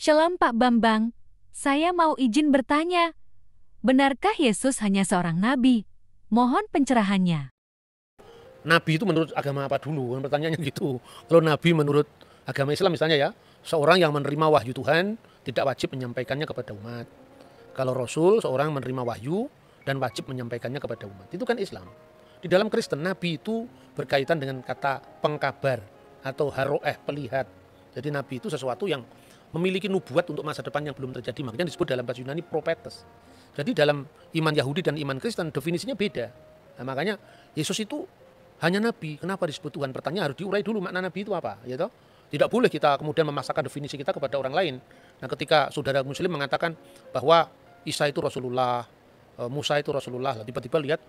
Shalom Pak Bambang, saya mau izin bertanya. Benarkah Yesus hanya seorang nabi? Mohon pencerahannya. Nabi itu menurut agama apa dulu? Pertanyaannya gitu. Kalau nabi menurut agama Islam misalnya ya, seorang yang menerima wahyu Tuhan tidak wajib menyampaikannya kepada umat. Kalau Rasul, seorang menerima wahyu dan wajib menyampaikannya kepada umat. Itu kan Islam. Di dalam Kristen, nabi itu berkaitan dengan kata pengkabar atau haroeh, pelihat. Jadi nabi itu sesuatu yang memiliki nubuat untuk masa depan yang belum terjadi. Makanya disebut dalam bahasa Yunani prophetes. Jadi dalam iman Yahudi dan iman Kristen definisinya beda. Nah, makanya Yesus itu hanya nabi. Kenapa disebut Tuhan? Pertanyaan harus diurai dulu makna nabi itu apa, ya toh? Tidak boleh kita kemudian memaksakan definisi kita kepada orang lain. Nah, ketika saudara muslim mengatakan bahwa Isa itu Rasulullah, Musa itu Rasulullah, tiba-tiba lihat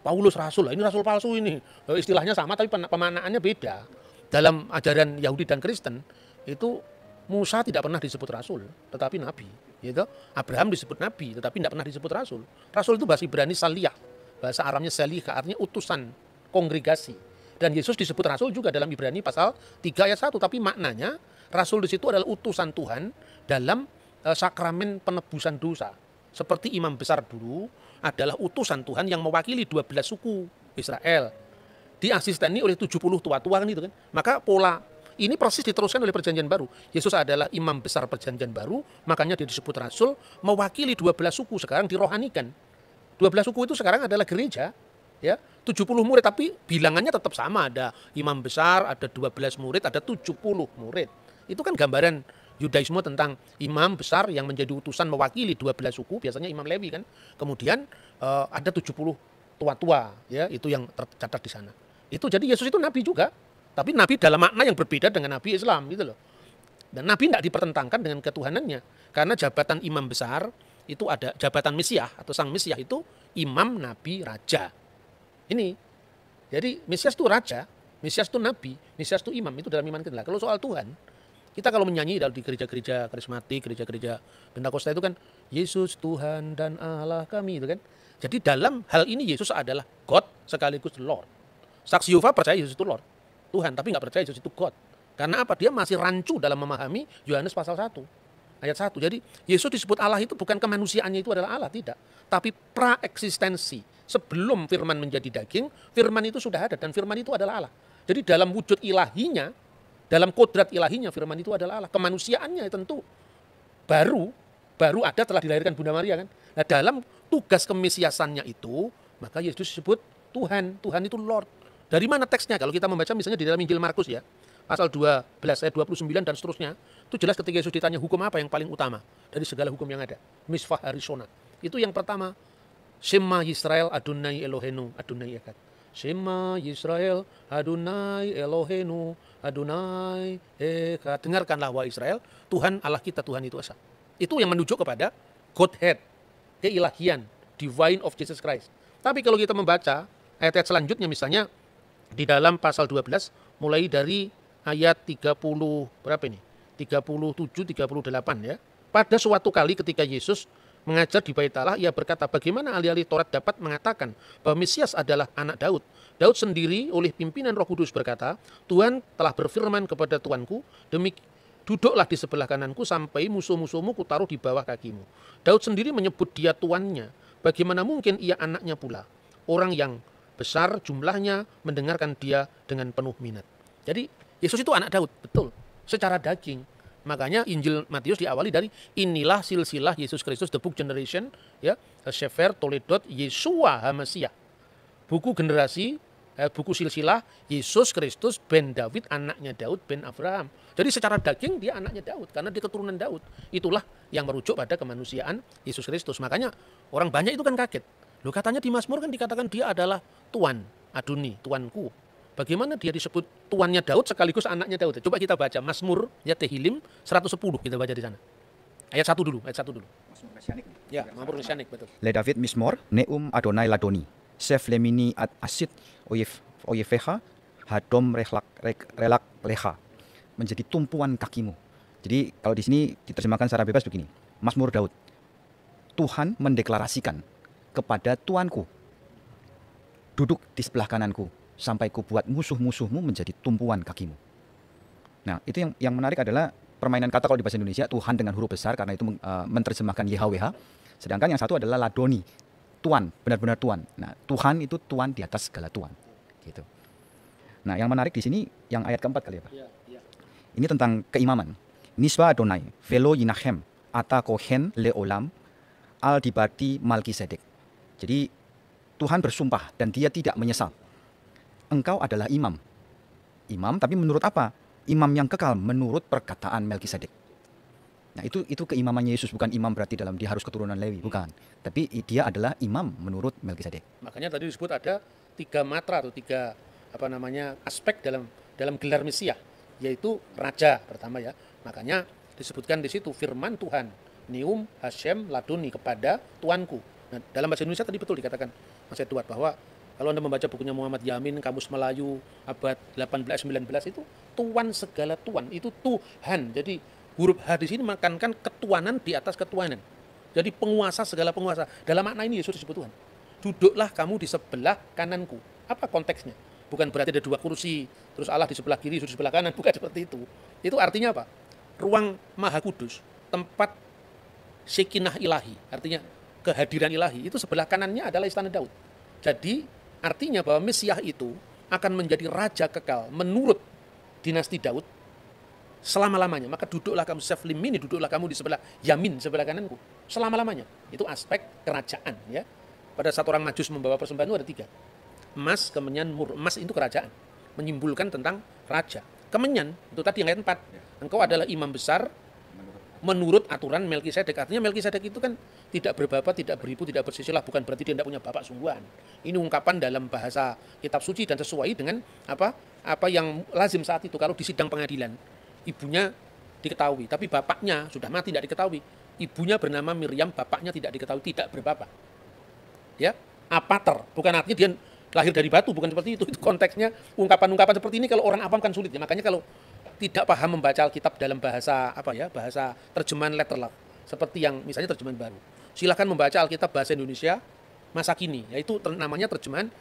Paulus Rasul, ini Rasul palsu ini. Istilahnya sama tapi pemaknaannya beda. Dalam ajaran Yahudi dan Kristen itu Musa tidak pernah disebut Rasul, tetapi Nabi. Gitu. Abraham disebut Nabi, tetapi tidak pernah disebut Rasul. Rasul itu bahasa Ibrani saliyah, bahasa Aramnya salih, artinya utusan, kongregasi. Dan Yesus disebut Rasul juga dalam Ibrani pasal 3 ayat 1, tapi maknanya Rasul di situ adalah utusan Tuhan dalam sakramen penebusan dosa. Seperti imam besar dulu adalah utusan Tuhan yang mewakili 12 suku Israel. Diasisteni oleh 70 tua-tua kan itu kan. Maka pola ini proses diteruskan oleh perjanjian baru. Yesus adalah imam besar perjanjian baru, makanya dia disebut rasul, mewakili 12 suku, sekarang dirohanikan. 12 suku itu sekarang adalah gereja, ya. 70 murid, tapi bilangannya tetap sama, ada imam besar, ada 12 murid, ada 70 murid. Itu kan gambaran Yudaisme tentang imam besar yang menjadi utusan mewakili 12 suku, biasanya imam Lewi kan. Kemudian ada 70 tua-tua, ya, itu yang tercatat di sana. Itu jadi Yesus itu nabi juga. Tapi nabi dalam makna yang berbeda dengan nabi Islam gitu loh. Dan nabi tidak dipertentangkan dengan ketuhanannya. Karena jabatan imam besar itu ada jabatan Mesias atau sang Mesias itu imam, nabi, raja. Ini. Jadi Mesias itu raja, Mesias itu nabi, Mesias itu imam, itu dalam iman kita. Kalau soal Tuhan, kita kalau menyanyi di gereja-gereja karismatik, gereja-gereja Pentakosta itu kan Yesus Tuhan dan Allah kami itu kan. Jadi dalam hal ini Yesus adalah God sekaligus Lord. Saksi Yehova percaya Yesus itu Lord. Tuhan, tapi nggak percaya Yesus itu God. Karena apa? Dia masih rancu dalam memahami Yohanes pasal 1, ayat 1. Jadi Yesus disebut Allah itu bukan kemanusiaannya itu adalah Allah, tidak. Tapi praeksistensi. Sebelum firman menjadi daging, firman itu sudah ada dan firman itu adalah Allah. Jadi dalam wujud ilahinya, dalam kodrat ilahinya firman itu adalah Allah. Kemanusiaannya tentu baru ada telah dilahirkan Bunda Maria kan. Nah dalam tugas kemesiasannya itu, maka Yesus disebut Tuhan. Tuhan itu Lord. Dari mana teksnya? Kalau kita membaca misalnya di dalam Injil Markus ya, pasal 12 ayat 29 dan seterusnya, itu jelas ketika Yesus ditanya hukum apa yang paling utama dari segala hukum yang ada. Misvah Harishona. Itu yang pertama, Shema Yisrael Adonai Elohenu Adonai Echad. Shema Yisrael Adonai Elohenu Adonai Echad. Dengarkanlah wahai Israel, Tuhan Allah kita, Tuhan itu esa. Itu yang menunjuk kepada Godhead, keilahian, divine of Jesus Christ. Tapi kalau kita membaca ayat-ayat selanjutnya misalnya di dalam pasal 12 mulai dari ayat 30 berapa ini? 37 38 ya. Pada suatu kali ketika Yesus mengajar di Bait Allah, ia berkata, bagaimana ahli-ahli Taurat dapat mengatakan bahwa Mesias adalah anak Daud? Daud sendiri oleh pimpinan Roh Kudus berkata, Tuhan telah berfirman kepada Tuanku, duduklah di sebelah kananku sampai musuh-musuhmu kutaruh di bawah kakimu. Daud sendiri menyebut dia tuannya. Bagaimana mungkin ia anaknya pula? Orang yang besar jumlahnya mendengarkan dia dengan penuh minat. Jadi Yesus itu anak Daud, betul, secara daging. Makanya Injil Matius diawali dari inilah silsilah Yesus Kristus, the book generation, ya, Sefer Toledot Yesua HaMasiah. Buku generasi, buku silsilah Yesus Kristus ben David, anaknya Daud ben Abraham. Jadi secara daging dia anaknya Daud karena dia keturunan Daud. Itulah yang merujuk pada kemanusiaan Yesus Kristus. Makanya orang banyak itu kan kaget. Loh katanya di Mazmur kan dikatakan dia adalah Tuan, Adoni, Tuanku. Bagaimana dia disebut tuannya Daud sekaligus anaknya Daud? Coba kita baca Mazmur ya Tehillim 110 kita baca di sana. Ayat 1 dulu, ayat 1 dulu. Mazmur Mesianik. Ya, Mazmur Mesianik betul. Le David Mismor, Neum Adonai Ladoni, Sef Lemini Ad Asid Oyefeha, Hadom Relak Leha, menjadi tumpuan kakimu. Jadi kalau di sini diterjemahkan secara bebas begini, Mazmur Daud. Tuhan mendeklarasikan kepada Tuanku, duduk di sebelah kananku, sampai ku buat musuh-musuhmu menjadi tumpuan kakimu. Nah, itu yang menarik adalah permainan kata kalau di bahasa Indonesia Tuhan dengan huruf besar karena itu menerjemahkan YHWH. Sedangkan yang satu adalah ladoni, Tuan, benar-benar Tuan. Nah, Tuhan itu Tuan di atas segala Tuan. Gitu. Nah, yang menarik di sini yang ayat keempat kali ya Pak. Ini tentang keimaman. Nisba Adonai, velo yinachem, ata kohen leolam, al dibati Malkisedek. Jadi Tuhan bersumpah dan dia tidak menyesal. Engkau adalah imam. Imam tapi menurut apa? Imam yang kekal menurut perkataan Melkisedek. Nah itu keimamannya Yesus, bukan imam berarti dalam dia harus keturunan Lewi, bukan. Tapi dia adalah imam menurut Melkisedek. Makanya tadi disebut ada 3 matra atau 3 aspek dalam gelar Mesias, yaitu raja pertama ya. Makanya disebutkan di situ firman Tuhan, Neum Hashem Ladoni, kepada Tuanku. Nah, dalam bahasa Indonesia tadi betul dikatakan Mas Edward bahwa kalau Anda membaca bukunya Muhammad Yamin, Kamus Melayu abad 18-19 itu Tuan segala Tuan, itu Tuhan. Jadi huruf H di sini menekankan ketuanan di atas ketuanan. Jadi penguasa segala penguasa. Dalam makna ini Yesus disebut Tuhan. Duduklah kamu di sebelah kananku. Apa konteksnya? Bukan berarti ada 2 kursi, terus Allah di sebelah kiri, Yesus di sebelah kanan. Bukan seperti itu. Itu artinya apa? Ruang Maha Kudus, tempat Sekinah ilahi, artinya kehadiran ilahi, itu sebelah kanannya adalah istana Daud. Jadi artinya bahwa Mesias itu akan menjadi raja kekal menurut dinasti Daud selama-lamanya. Maka duduklah kamu Seflimini, duduklah kamu di sebelah Yamin, sebelah kananku, selama-lamanya. Itu aspek kerajaan ya. Pada saat orang Majus membawa persembahan itu ada 3. Emas, kemenyan, mur. Emas itu kerajaan, menyimbolkan tentang raja. Kemenyan itu tadi yang ayat 4. Engkau adalah imam besar menurut aturan Melkisedek. Artinya Melkisedek itu kan tidak berbapak, tidak beribu, tidak bersisilah. Bukan berarti dia tidak punya bapak sungguhan. Ini ungkapan dalam bahasa kitab suci dan sesuai dengan apa yang lazim saat itu. Kalau di sidang pengadilan, ibunya diketahui, tapi bapaknya sudah mati, tidak diketahui. Ibunya bernama Miriam, bapaknya tidak diketahui, tidak berbapak. Ya, apater. Bukan artinya dia lahir dari batu, bukan seperti itu. Itu konteksnya ungkapan-ungkapan seperti ini kalau orang awam kan sulit ya. Makanya kalau tidak paham membaca Alkitab dalam bahasa bahasa terjemahan letterlock seperti yang misalnya terjemahan baru, silakan membaca Alkitab bahasa Indonesia masa kini, yaitu namanya terjemahan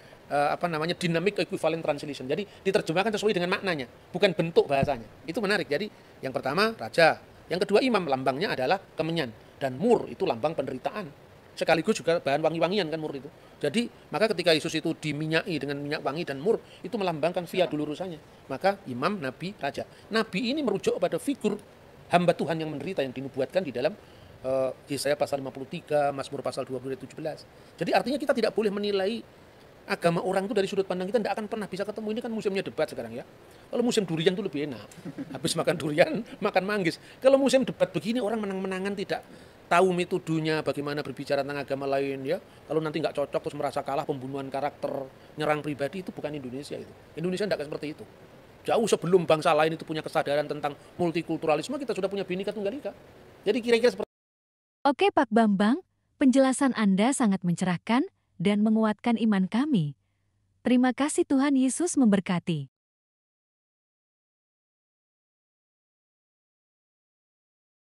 dynamic equivalent translation. Jadi diterjemahkan sesuai dengan maknanya, bukan bentuk bahasanya. Itu menarik. Jadi yang pertama raja, yang kedua imam, lambangnya adalah kemenyan, dan mur itu lambang penderitaan. Sekaligus juga bahan wangi-wangian kan mur itu. Jadi maka ketika Yesus itu diminyaki dengan minyak wangi dan mur, itu melambangkan via dulurusannya. Maka imam, nabi, raja. Nabi ini merujuk pada figur hamba Tuhan yang menderita yang dinubuatkan di dalam Yesaya pasal 53, Mazmur pasal 20 17. Jadi artinya kita tidak boleh menilai agama orang itu dari sudut pandang kita, tidak akan pernah bisa ketemu. Ini kan musimnya debat sekarang ya. Kalau musim durian itu lebih enak. Habis makan durian, makan manggis. Kalau musim debat begini orang menang-menangan, tidak tahu metodenya bagaimana berbicara tentang agama lain ya. Kalau nanti nggak cocok terus merasa kalah, pembunuhan karakter, nyerang pribadi, itu bukan Indonesia itu. Indonesia tidak seperti itu. Jauh sebelum bangsa lain itu punya kesadaran tentang multikulturalisme, kita sudah punya Bhinneka Tunggal Ika. Jadi kira-kira seperti Oke Pak Bambang, penjelasan Anda sangat mencerahkan dan menguatkan iman kami. Terima kasih, Tuhan Yesus memberkati.